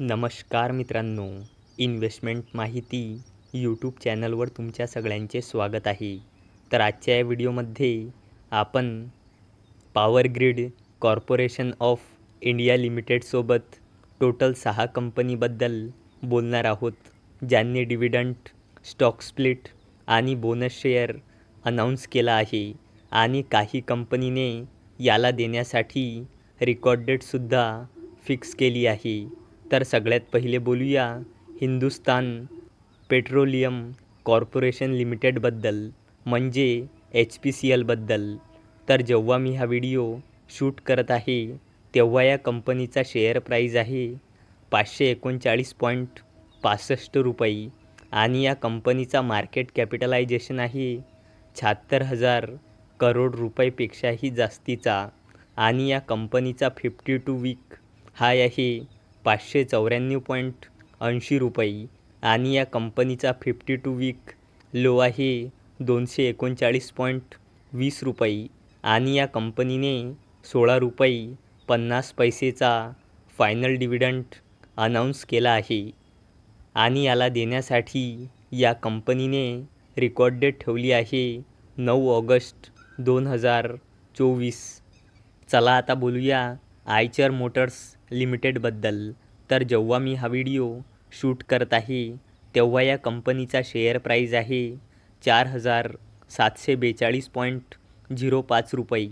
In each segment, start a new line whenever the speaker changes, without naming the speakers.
नमस्कार मित्रांनो, इन्व्हेस्टमेंट माहिती यूट्यूब चॅनलवर तुमच्या सगळ्यांचे स्वागत आहे. तर आजच्या या व्हिडिओमध्ये आपण power grid corporation of India लिमिटेडसोबत टोटल 6 कंपनीबद्दल बोलणार आहोत, ज्यांनी डिव्हिडंड, स्टॉक स्प्लिट आणि बोनस शेअर अनाऊन्स केला आहे आणि काही कंपनीने याला देण्यासाठी रेकॉर्ड डेटसुद्धा फिक्स केली आहे. तर सगळ्यात पहिले बोलूया हिंदुस्तान पेट्रोलियम कॉर्पोरेशन लिमिटेडबद्दल, म्हणजे HPCLबद्दल. तर जेव्हा मी हा व्हिडिओ शूट करत आहे तेव्हा या कंपनीचा शेअर प्राईज आहे 539.65 रुपये आणि या कंपनीचा मार्केट कॅपिटलायझेशन आहे 76,000 करोड रुपयेपेक्षाही जास्तीचा आणि या कंपनीचा 52 वीक हाय आहे 594.80 रुपये आणि या कंपनीचा 52 वीक लो आहे 239.20 रुपये आणि या कंपनीने 16 रुपये 50 पैसेचा फायनल डिव्हिडंड अनाऊन्स केला आहे आणि याला देण्यासाठी या कंपनीने रेकॉर्ड डेट ठेवली आहे 9 ऑगस्ट 2024. चला आता बोलूया आयचर मोटर्स लिमिटेडबद्दल. तर जेव्हा मी हा व्हिडिओ शूट करत आहे तेव्हा या कंपनीचा शेअर प्राईज आहे 4,742.05 रुपये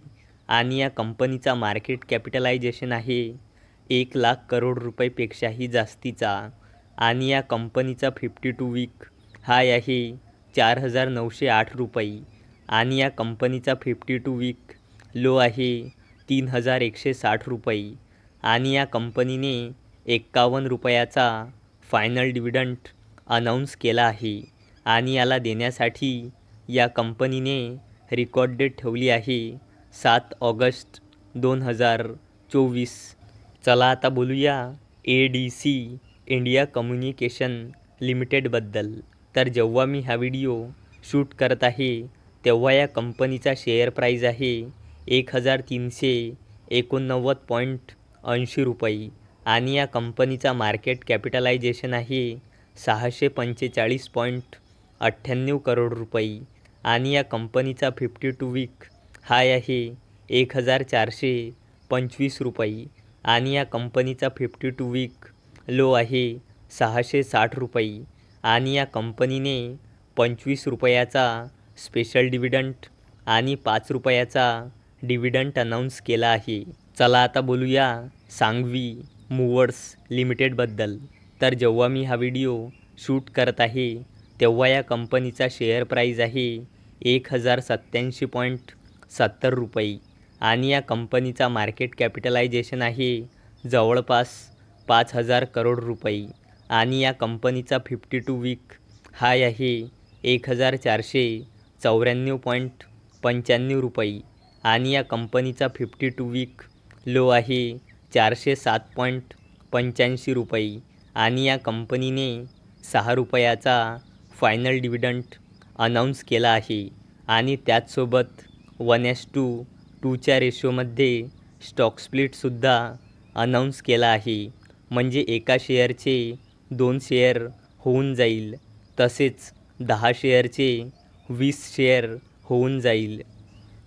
आणि या कंपनीचा मार्केट कॅपिटलायझेशन आहे 1,00,000 करोड रुपयेपेक्षाही जास्तीचा आणि या कंपनीचा 52 वीक हाय आहे 4,908 रुपये आणि या कंपनीचा 52 वीक लो आहे 3,160 रुपये आणि या कंपनीने 51 रुपयाचा फायनल डिव्हिडंड अनाऊन्स केला आहे आणि याला देण्यासाठी या कंपनीने रेकॉर्ड डेट ठेवली आहे 7 ऑगस्ट 2024. चला आता बोलूया ADC इंडिया कम्युनिकेशन लिमिटेडबद्दल. तर जेव्हा मी हा व्हिडिओ शूट करत आहे तेव्हा या कंपनीचा शेअर प्राईज आहे 1,389.80 रुपये आणि या कंपनीचा मार्केट कॅपिटलायझेशन आहे 645.98 करोड रुपये आणि या कंपनीचा 52 वीक हाय आहे 1,425 रुपये आणि या कंपनीचा 52 वीक लो आहे 660 रुपये आणि या कंपनीने 25 रुपयाचा स्पेशल डिव्हिडंड आणि 5 रुपयाचा डिव्हिडंड अनाऊन्स केला आहे. चला आता बोलूया सांघवी मूव्हर्स लिमिटेडबद्दल. तर जेव्हा मी हा व्हिडिओ शूट करत आहे तेव्हा या कंपनीचा शेअर प्राईज आहे 1,087.70 रुपये आणि या कंपनीचा मार्केट कॅपिटलायझेशन आहे जवळपास 5,000 करोड रुपये आणि या कंपनीचा 52 वीक हाय आहे 1,494.95 रुपये आणि या कंपनीचा 52 वीक लो आहे 407.85 रुपये आणि या कंपनीने 6 रुपयाचा फायनल डिव्हिडंड अनाऊन्स केला आहे आणि त्याचसोबत 1:2च्या रेशोमध्ये स्टॉक स्प्लिटसुद्धा अनाऊन्स केला आहे, म्हणजे एका शेअरचे 2 शेअर होऊन जाईल, तसेच 10 शेअरचे 20 शेअर होऊन जाईल.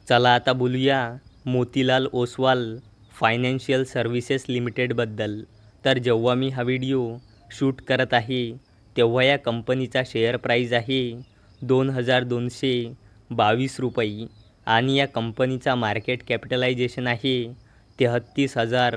चला आता बोलूया मोतीलाल ओसवाल फायनान्शियल सर्व्हिसेस लिमिटेडबद्दल. तर जेव्हा मी हा व्हिडिओ शूट करत आहे तेव्हा या कंपनीचा शेअर प्राईज आहे 2,222 रुपये आणि या कंपनीचा मार्केट कॅपिटलायझेशन आहे 33,000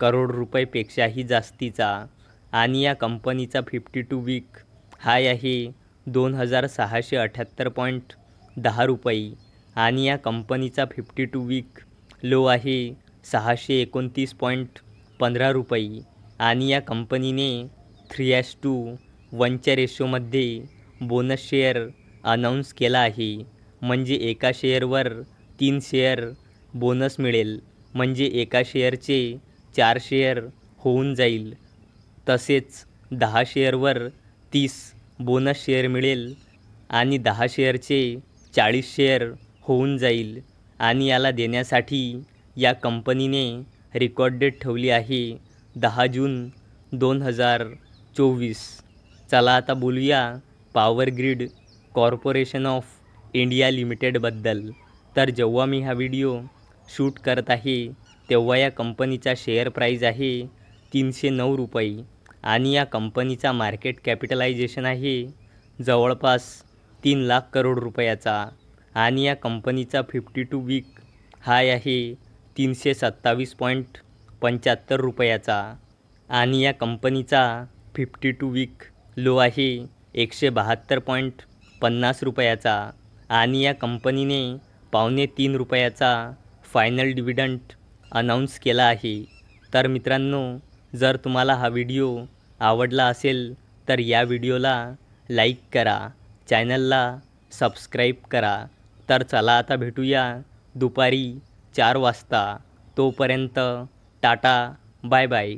करोड रुपयेपेक्षाही जास्तीचा आणि या कंपनीचा 52 वीक हाय आहे 2,678.10 रुपये आणि या कंपनीचा 52 वीक लो आहे 629.15 रुपये आणि या कंपनीने 3:1च्या रेशोमध्ये बोनस शेअर अनाऊन्स केला आहे, म्हणजे एका शेअरवर 3 शेअर बोनस मिळेल, म्हणजे एका शेअरचे 4 शेअर होऊन जाईल, तसेच 10 शेअरवर 30 बोनस शेअर मिळेल आणि 10 शेअरचे 40 शेअर होऊन जाईल आणि याला देण्यासाठी या कंपनीने रेकॉर्ड डेट ठेवली आहे 10 जून 2024. चला आता बोलूया power grid corporation of India लिमिटेडबद्दल. तर जेव्हा मी हा व्हिडिओ शूट करत आहे तेव्हा या कंपनीचा शेअर प्राईज आहे 309 रुपये आणि या कंपनीचा मार्केट कॅपिटलायझेशन आहे जवळपास 3 लाख करोड रुपयाचा आणि या कंपनीचा 52 वीक हाय आहे 327.75 रुपयाचा आणि या कंपनीचा 52 वीक लो आहे 172.50 रुपयाचा आणि या कंपनीने 2.25 रुपयाचा फायनल डिव्हिडंड अनाऊन्स केला आहे. तर मित्रांनो, जर तुम्हाला हा व्हिडिओ आवडला असेल तर या व्हिडिओला लाईक करा, चॅनलला सबस्क्राईब करा. तर चला आता भेटूया दुपारी 4 वाजता. तोपर्यंत टाटा, बाय बाय.